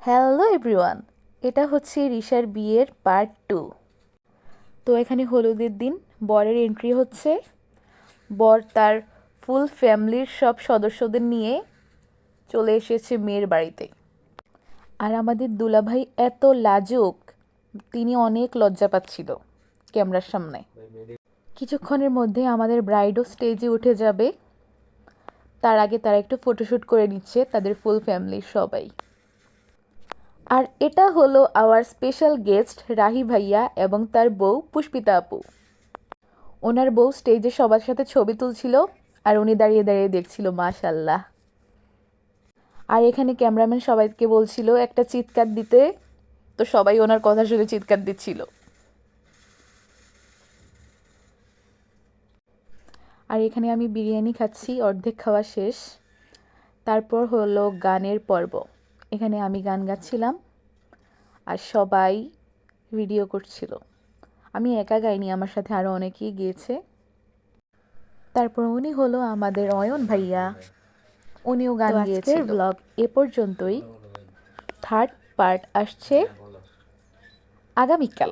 Hello everyone, এটা হচ্ছে রিশার বিয়ের পার্ট 2। তো এখানে হলুদের দিন বরের এন্ট্রি হচ্ছে। বর তার ফুল ফ্যামিলির সব সদস্যদের নিয়ে চলে এসেছে মেয়ের বাড়িতে। আর আমাদের দুলাভাই এত লাজুক, তিনি অনেক লজ্জা পাচ্ছিল ক্যামেরার সামনে। কিছুক্ষণের মধ্যে আমাদের ব্রাইডও স্টেজে উঠে যাবে। তার আগে তারা একটু ফটোশ্যুট করে নিচ্ছে তাদের ফুল ফ্যামিলির সবাই। আর এটা হলো আওয়ার স্পেশাল গেস্ট রাহি ভাইয়া এবং তার বউ পুষ্পিতা আপু। ওনার বউ স্টেজে সবার সাথে ছবি তুলছিল আর উনি দাঁড়িয়ে দাঁড়িয়ে দেখছিল, মাশাল্লাহ। আর এখানে ক্যামেরাম্যান সবাইকে বলছিল একটা চিৎকার দিতে, তো সবাই ওনার কথা শুনে চিৎকার দিচ্ছিল। আর এখানে আমি বিরিয়ানি খাচ্ছি, অর্ধেক খাওয়া শেষ। তারপর হলো গানের পর্ব। এখানে আমি গান গাচ্ছিলাম আর সবাই ভিডিও করছিল। আমি একা গাইনি, আমার সাথে আরও অনেকেই গিয়েছে। তারপর উনি হলো আমাদের অয়ন ভাইয়া, উনিও গান গিয়েছিল। আজকের ব্লগ এ পর্যন্তই। থার্ড পার্ট আসছে আগামীকাল।